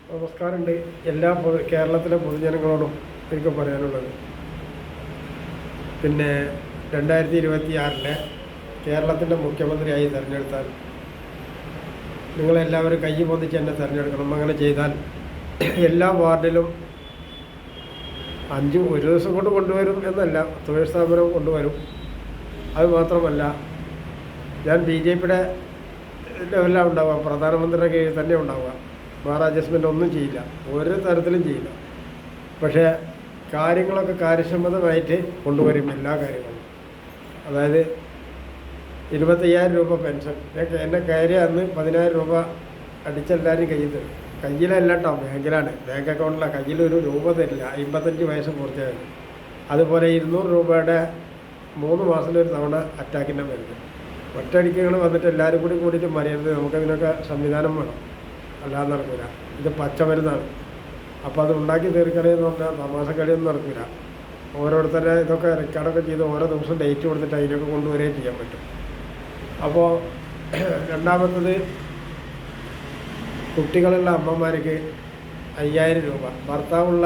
നമസ്കാരമുണ്ട്. എല്ലാ കേരളത്തിലെ പൊതുജനങ്ങളോടും എനിക്ക് പറയാനുള്ളത്, പിന്നെ 2026 കേരളത്തിൻ്റെ മുഖ്യമന്ത്രിയായി തിരഞ്ഞെടുത്താൽ നിങ്ങളെല്ലാവരും കൈ പൊന്തിച്ച് എന്നെ തിരഞ്ഞെടുക്കണം. അങ്ങനെ ചെയ്താൽ എല്ലാ വാർഡിലും ഒരു ദിവസം കൊണ്ട് കൊണ്ടുവരും എന്നല്ല, തൊഴിൽ സ്ഥാപനം കൊണ്ടുവരും. അതുമാത്രമല്ല, ഞാൻ BJPയുടെ ലെവലിലാണ് ഉണ്ടാവുക, പ്രധാനമന്ത്രിയുടെ കീഴിൽ തന്നെ ഉണ്ടാവുക. വേറെ അഡ്ജസ്റ്റ്മെൻ്റ് ഒന്നും ചെയ്യില്ല, ഒരു തരത്തിലും ചെയ്യില്ല. പക്ഷേ കാര്യങ്ങളൊക്കെ കാര്യക്ഷമതമായിട്ട് കൊണ്ടുവരും. എല്ലാ കാര്യങ്ങളും, അതായത് 25,000 രൂപ പെൻഷൻ. എന്നെ കയറിയ അന്ന് 10,000 രൂപ അടിച്ചെല്ലാവരും കയ്യിൽ തരും. കയ്യിലല്ല കേട്ടോ, ബാങ്കിലാണ്, ബാങ്ക് അക്കൗണ്ടിലാണ്. കയ്യിലൊരു രൂപ തരില്ല 55 വയസ്സ് പൂർത്തിയായത്. അതുപോലെ 200 രൂപയുടെ 3 മാസത്തിലൊരു തവണ അറ്റാക്കിൻ്റെ മരുന്ന്. ഒറ്റയടിക്കുകൾ വന്നിട്ട് എല്ലാവരും കൂടിയിട്ട് മറിയരുത്. നമുക്കതിനൊക്കെ സംവിധാനം വേണം, അല്ലാതെ നടക്കില്ല. ഇത് പച്ചമരുന്നാണ്. അപ്പോൾ അത് ഉണ്ടാക്കി തീർക്കണമെന്ന് പറഞ്ഞാൽ തമാശക്കളിയൊന്നും നടക്കില്ല. ഓരോരുത്തരെ ഇതൊക്കെ റെക്കോർഡൊക്കെ ചെയ്ത് ഓരോ ദിവസം ഡേറ്റ് കൊടുത്തിട്ട് അതിനൊക്കെ കൊണ്ടുവരികയും ചെയ്യാൻ പറ്റും. അപ്പോൾ രണ്ടാമത്തത്, കുട്ടികളുള്ള അമ്മമാർക്ക് 5,000 രൂപ, ഭർത്താവുള്ള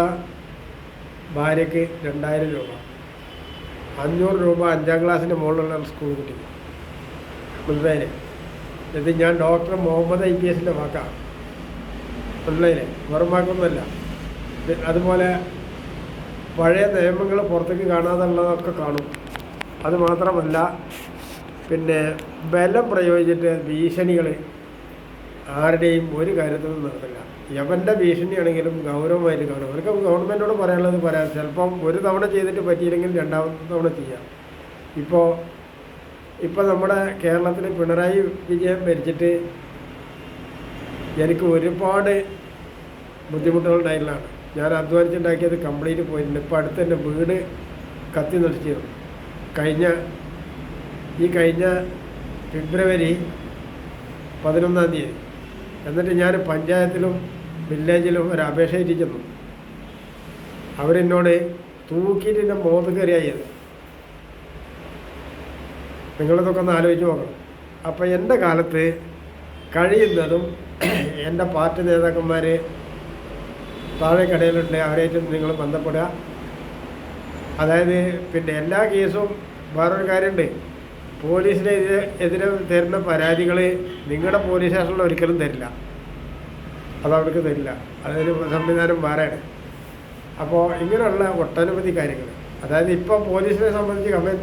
ഭാര്യയ്ക്ക് 2,000 രൂപ, 500 രൂപ 5ാം ക്ലാസ്സിൻ്റെ മുകളിലുള്ള സ്കൂൾ കുട്ടിക്ക്. മനസ്സിലായില്ലേ? ഇത് ഞാൻ ഡോക്ടർ മുഹമ്മദ് IPSൻ്റെ വാക്കാണ്. മനസ്സിലായില്ലേ? വെറും വാക്കൊന്നുമല്ല. അതുപോലെ പഴയ നിയമങ്ങൾ പുറത്തേക്ക് കാണാതുള്ളതൊക്കെ കാണും. അതുമാത്രമല്ല, പിന്നെ ബലം പ്രയോഗിച്ചിട്ട് ഭീഷണികൾ ആരുടെയും ഒരു കാര്യത്തിലും നടത്തില്ല. യവൻ്റെ ഭീഷണിയാണെങ്കിലും ഗൗരവമായിട്ട് കാണും. അവർക്ക് ഗവൺമെൻറ്റോട് പറയാനുള്ളത് പറയാം. ചിലപ്പം ഒരു തവണ ചെയ്തിട്ട് പറ്റിയില്ലെങ്കിൽ രണ്ടാമത്തെ തവണ ചെയ്യാം. ഇപ്പോൾ നമ്മുടെ കേരളത്തിൽ പിണറായി വിജയൻ ഭരിച്ചിട്ട് എനിക്ക് ഒരുപാട് ബുദ്ധിമുട്ടുകളുണ്ടായിട്ടുള്ളതാണ്. ഞാൻ അധ്വാനിച്ചുണ്ടാക്കിയത് കംപ്ലീറ്റ് പോയിട്ടുണ്ട്. ഇപ്പോൾ അടുത്ത് തന്നെ വീട് കത്തി നശിച്ചിരുന്നു. കഴിഞ്ഞ ഫെബ്രുവരി 11-ാം തീയതി. എന്നിട്ട് ഞാൻ പഞ്ചായത്തിലും വില്ലേജിലും ഒരു അപേക്ഷ ഇരിക്കുന്നു. അവരെന്നോട് തൂക്കിയിട്ട് എൻ്റെ മുഖത്ത് കയറിയായത്. നിങ്ങളിതൊക്കെ ഒന്ന് ആലോചിച്ച് നോക്കണം. അപ്പോൾ എൻ്റെ കാലത്ത് കഴിയുന്നതും എൻ്റെ പാർട്ടി നേതാക്കന്മാർ താഴെ കടയിലുണ്ട്, അവരായിട്ടും നിങ്ങൾ ബന്ധപ്പെടുക. അതായത് പിന്നെ എല്ലാ കേസും വേറൊരു കാര്യമുണ്ട്, പോലീസിന് എതിരെ തരുന്ന പരാതികൾ നിങ്ങളുടെ പോലീസ് സ്റ്റേഷനിൽ ഒരിക്കലും തരില്ല. അതവർക്ക് തരില്ല, അതിന് സംവിധാനം വേറെയാണ്. അപ്പോൾ ഇങ്ങനെയുള്ള ഒട്ടനവധി കാര്യങ്ങൾ, അതായത് ഇപ്പോൾ പോലീസിനെ സംബന്ധിച്ച്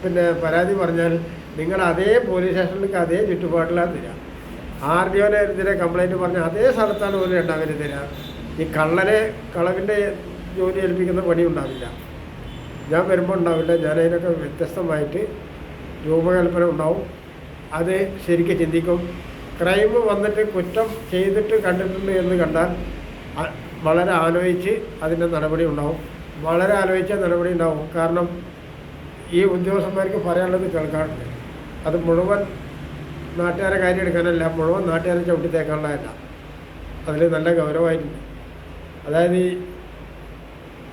പിന്നെ പരാതി പറഞ്ഞാൽ നിങ്ങൾ അതേ പോലീസ് സ്റ്റേഷനിലേക്ക് അതേ ചുറ്റുപാടിലാണ് തരിക. RDOനെതിരെ കംപ്ലയിൻറ്റ് പറഞ്ഞാൽ അതേ സ്ഥലത്താണ് ഒരു രണ്ടാമത് തരിക. ഈ കളവിൻ്റെ ജോലി ഏൽപ്പിക്കുന്ന പണി ഉണ്ടാവില്ല. ഞാൻ വരുമ്പോൾ ഉണ്ടാവില്ല. ഞാനതിനൊക്കെ വ്യത്യസ്തമായിട്ട് രൂപകൽപ്പന ഉണ്ടാവും. അത് ശരിക്കും ചിന്തിക്കും. ക്രൈം വന്നിട്ട് കുറ്റം ചെയ്തിട്ട് കണ്ടിട്ടുണ്ട് എന്ന് കണ്ടാൽ വളരെ ആലോചിച്ച് അതിൻ്റെ നടപടി ഉണ്ടാവും. വളരെ ആലോചിച്ച നടപടി ഉണ്ടാവും. കാരണം ഈ ഉദ്യോഗസ്ഥന്മാർക്ക് പറയാനുള്ളത് കേൾക്കാറുണ്ട്. അത് മുഴുവൻ നാട്ടുകാരെ കാര്യം എടുക്കാനല്ല, മുഴുവൻ നാട്ടുകാരെ ചവിട്ടിത്തേക്കാനുള്ളതല്ല. അതിൽ നല്ല ഗൗരവമായിട്ടുണ്ട്. അതായത്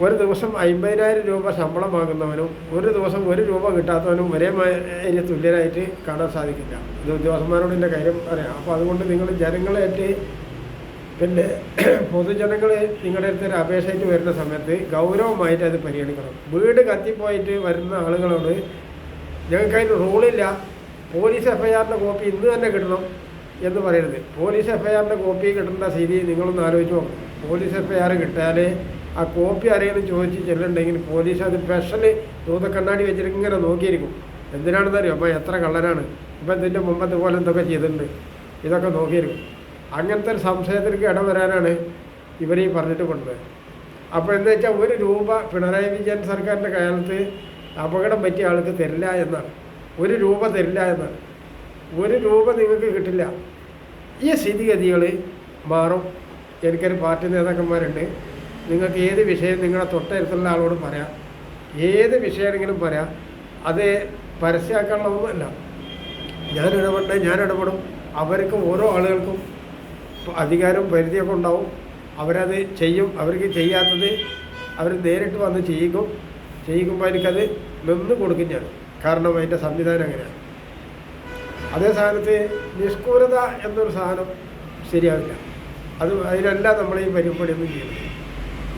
ഒരു ദിവസം 50,000 രൂപ ശമ്പളം വാങ്ങുന്നവനും ഒരു ദിവസം 1 രൂപ കിട്ടാത്തവനും ഒരേ തുല്യരായിട്ട് കാണാൻ സാധിക്കില്ല. ഇത് ഉദ്യോഗസ്ഥന്മാരോട് എൻ്റെ കാര്യം അറിയാം. അപ്പോൾ അതുകൊണ്ട് നിങ്ങൾ ജനങ്ങളായിട്ട് പിന്നെ പൊതുജനങ്ങൾ നിങ്ങളുടെ അടുത്തൊരു അപേക്ഷയായിട്ട് വരുന്ന സമയത്ത് ഗൗരവമായിട്ട് അത് പരിഗണിക്കണം. വീട് കത്തിപ്പോയിട്ട് വരുന്ന ആളുകളോട് ഞങ്ങൾക്കതിന് റൂളില്ല, പോലീസ് FIRൻ്റെ കോപ്പി ഇന്ന് തന്നെ കിട്ടണം എന്ന് പറയരുത്. പോലീസ് FIRൻ്റെ കോപ്പി കിട്ടേണ്ട സ്ഥിതി നിങ്ങളൊന്ന് ആലോചിച്ച് നോക്കണം. പോലീസ് FIR കിട്ടിയാൽ ആ കോപ്പി ആരെങ്കിലും ചോദിച്ച് ചെല്ലുന്നുണ്ടെങ്കിൽ പോലീസ് അത് സ്പെഷ്യൽ കണ്ണാടി വെച്ചിട്ട് ഇങ്ങനെ നോക്കിയിരിക്കും. എന്തിനാണെന്നറിയോ? അപ്പോൾ എത്ര കള്ളനാണ്, ഇപ്പം ഇതിൻ്റെ മുമ്പത്തെ പോലെ എന്തൊക്കെ ചെയ്തിട്ടുണ്ട്, ഇതൊക്കെ നോക്കിയിരിക്കും. അങ്ങനത്തെ ഒരു സംശയത്തിലേക്ക് ഇടവരാനാണ് ഇവർ ഈ പറഞ്ഞിട്ട് കൊണ്ടുപോയത്. അപ്പോൾ എന്താ വെച്ചാൽ 1 രൂപ പിണറായി വിജയൻ സർക്കാരിൻ്റെ കാലത്ത് അപകടം പറ്റിയ ആൾക്ക് തരില്ല എന്നാണ്. 1 രൂപ തരില്ല എന്നാണ്. 1 രൂപ നിങ്ങൾക്ക് കിട്ടില്ല. ഈ സ്ഥിതിഗതികൾ മാറും. എനിക്കൊരു പാർട്ടി നേതാക്കന്മാരുണ്ട്. നിങ്ങൾക്ക് ഏത് വിഷയം നിങ്ങളുടെ തൊട്ടടുത്തുള്ള ആളോട് പറയാം, ഏത് വിഷയമാണെങ്കിലും പറയാം. അത് പരസ്യമാക്കാനുള്ളതൊന്നുമല്ല. ഞാൻ ഇടപെടും. അവർക്ക് ഓരോ ആളുകൾക്കും അധികാരവും പരിധിയൊക്കെ ഉണ്ടാവും. അവരത് ചെയ്യും. അവർക്ക് ചെയ്യാത്തത് അവർ നേരിട്ട് വന്ന് ചെയ്യിക്കുമ്പോൾ എനിക്കത് നിന്ന് കൊടുക്കും ഞാൻ. കാരണം അതിൻ്റെ സംവിധാനം അങ്ങനെയാണ്. അതേ സ്ഥാനത്ത് നിഷ്കൂരത എന്നൊരു സാധനം ശരിയാവില്ല. അതിനെല്ലാം നമ്മൾ ഈ പരിപാടിയൊന്നും ചെയ്യുന്നത്.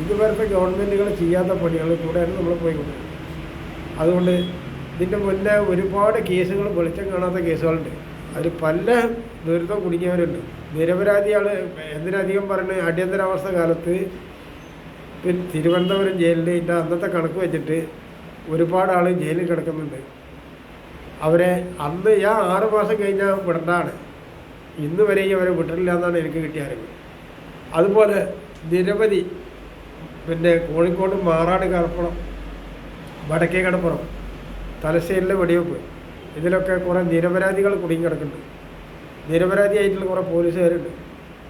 ഇതുവരത്തെ ഗവൺമെൻറ്റുകൾ ചെയ്യാത്ത പണികളിൽ കൂടെയാണ് നമ്മൾ പോയിക്കൊണ്ടിരിക്കുന്നത്. അതുകൊണ്ട് ഇതിൻ്റെ മുന്നേ ഒരുപാട് കേസുകൾ വെളിച്ചം കാണാത്ത കേസുകളുണ്ട്. അതിൽ പല ദുരിതം കുടുങ്ങിയവരുണ്ട്. നിരപരാധികൾ എന്തിനധികം പറഞ്ഞ് അടിയന്തരാവസ്ഥ കാലത്ത് പിന്നെ തിരുവനന്തപുരം ജയിലിൽ ഇതിൻ്റെ അന്നത്തെ കണക്ക് വെച്ചിട്ട് ഒരുപാട് ആൾ ജയിലിൽ കിടക്കുന്നുണ്ട്. അവരെ അന്ന് 6 മാസം കഴിഞ്ഞാൽ വിടേണ്ടതാണ്. ഇന്ന് വരെയും അവരെ വിട്ടിട്ടില്ല എന്നാണ് എനിക്ക് കിട്ടിയ അറിവ്. അതുപോലെ നിരവധി പിന്നെ കോഴിക്കോട് മാറാട് കടപ്പുറം, വടക്കേ കടപ്പുറം, തലശ്ശേരിയിലെ വെടിവെപ്പ്, ഇതിലൊക്കെ കുറേ നിരപരാധികൾ കുടുങ്ങി കിടക്കുന്നുണ്ട്. നിരപരാധിയായിട്ടുള്ള കുറേ പോലീസുകാരുണ്ട്.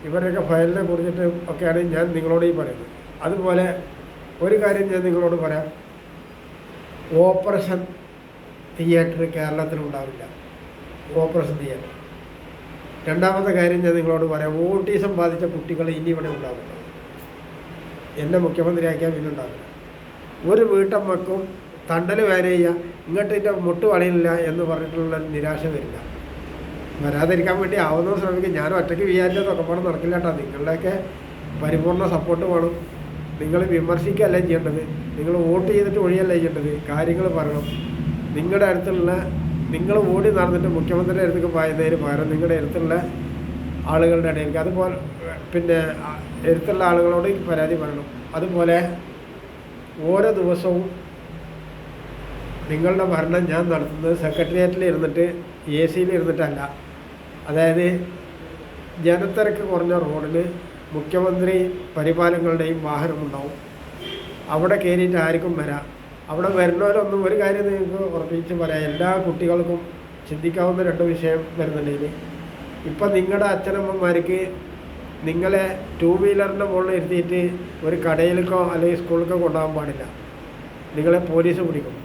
ഇവരുടെയൊക്കെ ഫയലിനെ കുറിച്ചിട്ട് ഒക്കെയാണ് ഞാൻ നിങ്ങളോട് ഈ പറയുന്നത്. അതുപോലെ ഒരു കാര്യം ഞാൻ നിങ്ങളോട് പറയാം, ഓപ്പറേഷൻ തിയേറ്റർ കേരളത്തിലുണ്ടാവില്ല. Operation theatre. രണ്ടാമത്തെ കാര്യം ഞാൻ നിങ്ങളോട് പറയാം, ഓട്ടിസം ബാധിച്ച കുട്ടികൾ ഇനി ഇവിടെ ഉണ്ടാവില്ല. എന്നെ മുഖ്യമന്ത്രിയാക്കിയാൽ പിന്നെ ഉണ്ടാവില്ല. ഒരു വീട്ടമ്മക്കും തണ്ടൽ വേന ചെയ്യുക, ഇങ്ങോട്ടിൻ്റെ മുട്ട് വളയില്ല എന്ന് പറഞ്ഞിട്ടുള്ള നിരാശ വരില്ല. വരാതിരിക്കാൻ വേണ്ടി ആവുന്ന ശ്രമിക്കും. ഞാൻ ഒറ്റയ്ക്ക് വിചാരിച്ചതൊക്കെ പാടെ നടക്കില്ല കേട്ടോ. നിങ്ങളുടെയൊക്കെ പരിപൂർണ്ണ സപ്പോർട്ട് വേണം. നിങ്ങൾ വിമർശിക്കുകയല്ല ചെയ്യേണ്ടത്, നിങ്ങൾ വോട്ട് ചെയ്തിട്ട് ഒഴിയല്ല ചെയ്യേണ്ടത്. കാര്യങ്ങൾ പറയണം. നിങ്ങളുടെ അടുത്തുള്ള നിങ്ങൾ ഓടി നടന്നിട്ട് മുഖ്യമന്ത്രിയുടെ അടുത്തേക്ക് പായുന്നതിന് പകരം നിങ്ങളുടെ അടുത്തുള്ള ആളുകളുടെ ഇടയിലേക്ക്, അതുപോലെ പിന്നെ അടുത്തുള്ള ആളുകളോട് പരാതി പറയണം. അതുപോലെ ഓരോ ദിവസവും നിങ്ങളുടെ ഭരണം ഞാൻ നടത്തുന്നത് സെക്രട്ടേറിയറ്റിൽ ഇരുന്നിട്ട് AC ഇരുന്നിട്ടല്ല. അതായത് ജനത്തിരക്ക് കുറഞ്ഞ റോഡിൽ മുഖ്യമന്ത്രി പരിപാലങ്ങളുടെയും വാഹനമുണ്ടാവും. അവിടെ കയറിയിട്ട് ആർക്കും വരാം. അവിടെ വരുന്നവരൊന്നും ഒരു കാര്യം നിങ്ങൾക്ക് ഉറപ്പിച്ച് പറയാം, എല്ലാ കുട്ടികൾക്കും ചിന്തിക്കാവുന്ന 2 വിഷയം വരുന്നുണ്ടെങ്കിൽ, ഇപ്പം നിങ്ങളുടെ അച്ഛനമ്മമാർക്ക് നിങ്ങളെ 2 വീലറിൻ്റെ മുകളിൽ ഇരുത്തിയിട്ട് ഒരു കടയിലേക്കോ അല്ലെങ്കിൽ സ്കൂളിലേക്കോ കൊണ്ടുപോകാൻ പാടില്ല. നിങ്ങളെ പോലീസ് പിടിക്കും.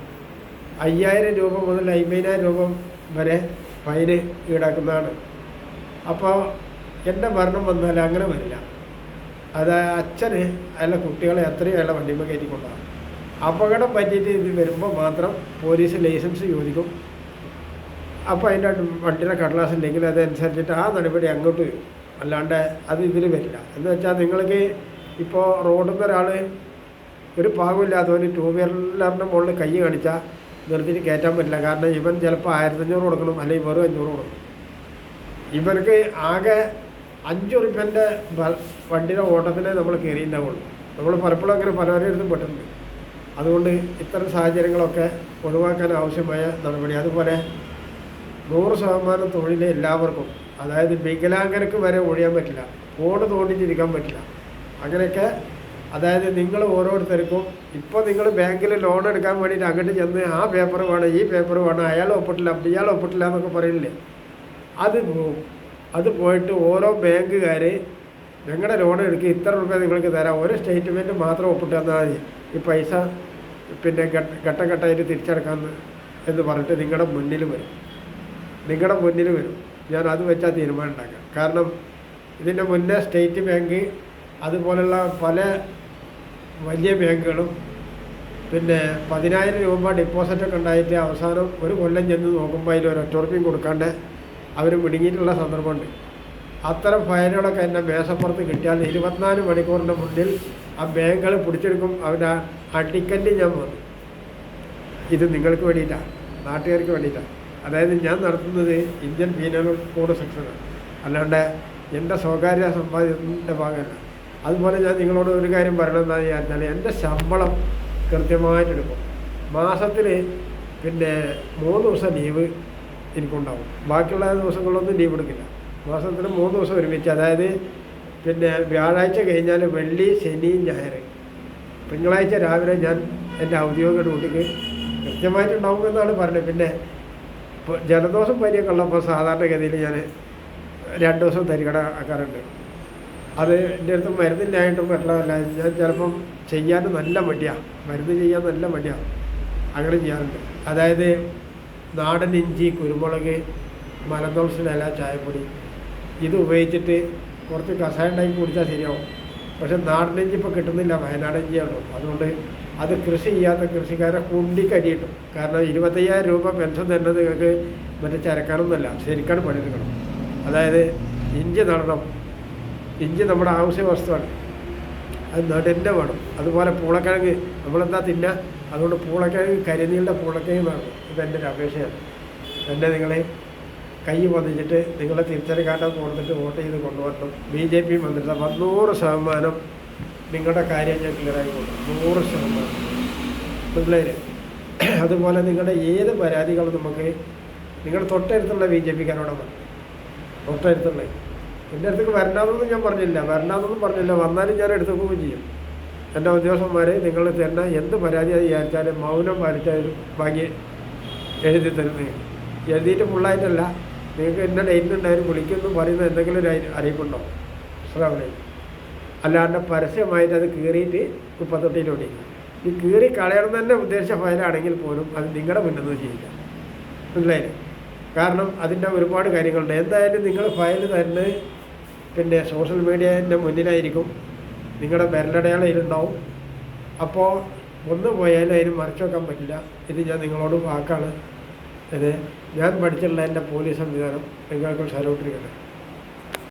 5000 രൂപ മുതൽ 50,000 രൂപ വരെ ഫൈന് ഈടാക്കുന്നതാണ്. അപ്പോൾ എൻ്റെ ഭരണം വന്നാൽ അങ്ങനെ വരില്ല. അത് അച്ഛന് അല്ല കുട്ടികളെ എത്രയും അയാളെ വണ്ടിയുമ്പോൾ കയറ്റിക്കൊണ്ടാകും. അപകടം പറ്റിയിട്ട് ഇത് വരുമ്പോൾ മാത്രം പോലീസ് ലൈസൻസ് ചോദിക്കും. അപ്പോൾ അതിൻ്റെ വണ്ടിയുടെ കടലാസ് ഉണ്ടെങ്കിൽ അതനുസരിച്ചിട്ട് ആ നടപടി അങ്ങോട്ട് വരും. അല്ലാണ്ട് അത് ഇതിൽ വരില്ല. എന്ന് വെച്ചാൽ നിങ്ങൾക്ക് ഇപ്പോൾ റോഡിൽ നിന്ന് ഒരാൾ ഒരു പാകമില്ലാത്തവന് 2 വീലറിൻ്റെ മുകളിൽ കൈ കാണിച്ചാൽ നിർത്തിയിട്ട് കയറ്റാൻ പറ്റില്ല. കാരണം ഇവൻ ചിലപ്പോൾ 1500 കൊടുക്കണം, അല്ലെങ്കിൽ വെറും 500 കൊടുക്കണം. ഇവർക്ക് ആകെ 5 റുപ്യൻ്റെ വണ്ടിയുടെ ഓട്ടത്തിനെ നമ്മൾ കയറിയിട്ടുണ്ടാവുള്ളൂ. നമ്മൾ പലപ്പോഴും അങ്ങനെ പലവരും പെട്ടിട്ടുണ്ട്. അതുകൊണ്ട് ഇത്തരം സാഹചര്യങ്ങളൊക്കെ ഒഴിവാക്കാൻ ആവശ്യമായ നടപടി. അതുപോലെ 100% തൊഴിൽ എല്ലാവർക്കും, അതായത് വികലാംഗർക്ക് വരെ ഒഴിയാൻ പറ്റില്ല, ഫോണ് തോണ്ടിച്ചിരിക്കാൻ പറ്റില്ല. അങ്ങനെയൊക്കെ അതായത് നിങ്ങൾ ഓരോരുത്തർക്കും ഇപ്പോൾ നിങ്ങൾ ബാങ്കിൽ ലോൺ എടുക്കാൻ വേണ്ടിയിട്ട് അങ്ങോട്ട് ചെന്ന് ആ പേപ്പർ വേണം, ഈ പേപ്പർ വേണം, അയാൾ ഒപ്പിട്ടില്ല, ഇയാൾ ഒപ്പിട്ടില്ല എന്നൊക്കെ പറയില്ലേ, അത് പോവും. അത് പോയിട്ട് ഓരോ ബാങ്കുകാർ ഞങ്ങളുടെ ലോൺ എടുക്കുക, ഇത്ര രൂപ നിങ്ങൾക്ക് തരാം, ഒരു സ്റ്റേറ്റ്മെൻറ്റ് മാത്രം ഒപ്പിട്ട് തന്നാൽ മതി, ഈ പൈസ പിന്നെ ഘട്ടം ഘട്ടമായിട്ട് തിരിച്ചടക്കാമെന്ന് എന്ന് പറഞ്ഞിട്ട് നിങ്ങളുടെ മുന്നിൽ വരും. ഞാൻ അത് വെച്ചാൽ തീരുമാനം ഉണ്ടാക്കാം. കാരണം ഇതിൻ്റെ മുന്നേ സ്റ്റേറ്റ് ബാങ്ക് അതുപോലുള്ള പല വലിയ ബാങ്കുകളും പിന്നെ 10,000 രൂപ ഡെപ്പോസിറ്റൊക്കെ ഉണ്ടായിട്ട് അവസാനം ഒരു കൊല്ലം ചെന്ന് നോക്കുമ്പോൾ അതിൽ ഒരു ഒറ്റ കൊടുക്കാണ്ട് അവർ മിടുങ്ങിയിട്ടുള്ള സന്ദർഭമുണ്ട്. അത്തരം ഫയലുകളൊക്കെ എൻ്റെ മേശപ്പുറത്ത് കിട്ടിയാൽ 24 മണിക്കൂറിൻ്റെ മുന്നിൽ ആ ബാങ്കുകൾ പിടിച്ചെടുക്കും. അവരുടെ ആ ടിക്കറ്റ് ഞാൻ വന്നു. ഇത് നിങ്ങൾക്ക് വേണ്ടിയിട്ടാണ്, നാട്ടുകാർക്ക് വേണ്ടിയിട്ടാണ്. അതായത് ഞാൻ നടത്തുന്നത് ഇന്ത്യൻ പീനൽ കോഡ് സെക്ഷനാണ്, അല്ലാണ്ട് എൻ്റെ സ്വകാര്യ സമ്പാദ്യത്തിൻ്റെ ഭാഗമല്ല. അതുപോലെ ഞാൻ നിങ്ങളോട് ഒരു കാര്യം പറയണമെന്ന് വിചാരിച്ചാൽ, എൻ്റെ ശമ്പളം കൃത്യമായിട്ടെടുക്കും. മാസത്തിൽ പിന്നെ 3 ദിവസം ലീവ് എനിക്കുണ്ടാവും. ബാക്കിയുള്ള ദിവസങ്ങളിലൊന്നും ലീവ് എടുക്കില്ല. മാസത്തിൽ 3 ദിവസം ഒരുമിച്ച്, അതായത് പിന്നെ വ്യാഴാഴ്ച കഴിഞ്ഞാൽ വെള്ളി, ശനി, ഞായർ, തിങ്കളാഴ്ച രാവിലെ ഞാൻ എൻ്റെ ഔദ്യോഗിക ഡ്യൂട്ടിക്ക് കൃത്യമായിട്ടുണ്ടാവുമെന്നാണ് പറഞ്ഞത്. പിന്നെ ജലദോഷം പനിയൊക്കെ ഉള്ളപ്പോൾ സാധാരണഗതിയിൽ ഞാൻ 2 ദിവസം തരികട ആക്കാറുണ്ട്. അത് എൻ്റെ അടുത്ത് മരുന്നില്ലായിട്ടും പറ്റില്ല. ഞാൻ ചിലപ്പം ചെയ്യാൻ നല്ല മടിയാണ്, മരുന്ന് ചെയ്യാൻ നല്ല മടിയാണ്. അങ്ങനെ ചെയ്യാറുണ്ട്. അതായത് നാടൻ ഇഞ്ചി, കുരുമുളക്, മലന്തോൾസിൻ്റെ ഇല, ചായപ്പൊടി, ഇത് ഉപയോഗിച്ചിട്ട് കുറച്ച് കഷായം ഉണ്ടാക്കി കുടിച്ചാൽ ശരിയാവും. പക്ഷെ നാടൻ ഇഞ്ചി ഇപ്പോൾ കിട്ടുന്നില്ല, വയനാടൻ ഇഞ്ചിയാണോ. അതുകൊണ്ട് അത് കൃഷി ചെയ്യാത്ത കൃഷിക്കാരെ കുണ്ടിക്കടി കിട്ടും. കാരണം 25,000 രൂപ പെൻഷൻ തരുന്നത് നിങ്ങൾക്ക് മറ്റേ ചരക്കാനൊന്നുമല്ല, ശരിക്കാണ് പണിയെടുക്കണം. അതായത് ഇഞ്ചി നടണം, ഇഞ്ചി നമ്മുടെ ആവശ്യ വസ്തുവാണ്, അത് നെടിൻ്റെ വേണം. അതുപോലെ പൂളക്കിഴങ്ങ് നമ്മളെന്താ തിന്നുക, അതുകൊണ്ട് പൂളക്കിഴങ്ങ് കരിനീളുടെ പൂളക്കിഴങ്ങ് വേണം. ഇതെൻ്റെ ഒരു അപേക്ഷയാണ്. എന്നെ നിങ്ങൾ കൈ പതിച്ചിട്ട് നിങ്ങളെ തിരിച്ചറി കാട്ടാൻ കൊടുത്തിട്ട് വോട്ട് ചെയ്ത് കൊണ്ടുവരണം. BJP വന്നിട്ട് 100% നിങ്ങളുടെ കാര്യം ഞാൻ ക്ലിയറായി കൊടുക്കും. 100% പിള്ളേർ. അതുപോലെ നിങ്ങളുടെ ഏത് പരാതികളും നമുക്ക് നിങ്ങളുടെ തൊട്ടടുത്തുള്ള BJPക്കാരോടെ പറഞ്ഞു. തൊട്ടടുത്തുള്ള എൻ്റെ അടുത്തേക്ക് വരണ്ടാന്നൊന്നും ഞാൻ പറഞ്ഞില്ല, വന്നാലും ഞാൻ എടുത്തു പോവുകയും ചെയ്യും. എൻ്റെ ഉദ്യോഗസ്ഥന്മാർ നിങ്ങൾ തരുന്ന എന്ത് പരാതി അത് വിചാരിച്ചാലും മൗനം പാലിച്ചാലും ബാക്കി എഴുതി തരുന്നത്. എഴുതിയിട്ട് ഫുള്ളായിട്ടല്ല, നിങ്ങൾക്ക് എന്നെ ഡേറ്റിനുണ്ടായാലും വിളിക്കുന്നു പറയുന്ന എന്തെങ്കിലും ഒരു അറിയിപ്പുണ്ടോ ശ്രവണേ, അല്ലാണ്ട് പരസ്യമായിട്ട് അത് കീറിയിട്ട് കുപ്പത്തൊട്ടിയിലോട്ട് ഈ കീറി കളയണം തന്നെ ഉദ്ദേശിച്ച ഫയലാണെങ്കിൽ പോലും അത് നിങ്ങളുടെ മുന്നിൽ നിന്ന് ചെയ്യില്ല. മനസ്സിലായില്ലേ? കാരണം അതിൻ്റെ ഒരുപാട് കാര്യങ്ങളുണ്ട്. എന്തായാലും നിങ്ങൾ ഫയൽ തന്നെ പിന്നെ സോഷ്യൽ മീഡിയൻ്റെ മുന്നിലായിരിക്കും, നിങ്ങളുടെ വിരലടയാളം ഇതിലുണ്ടാവും. അപ്പോൾ ഒന്ന് പോയാലും അതിന് മറിച്ച് വെക്കാൻ പറ്റില്ല. ഇത് ഞാൻ നിങ്ങളോട് വാക്കാണ്. ഇത് ഞാൻ പഠിച്ചിട്ടുള്ള എൻ്റെ പോലീസ് സംവിധാനം നിങ്ങൾക്ക് സലോട്ടിരിക്കട്ടെ.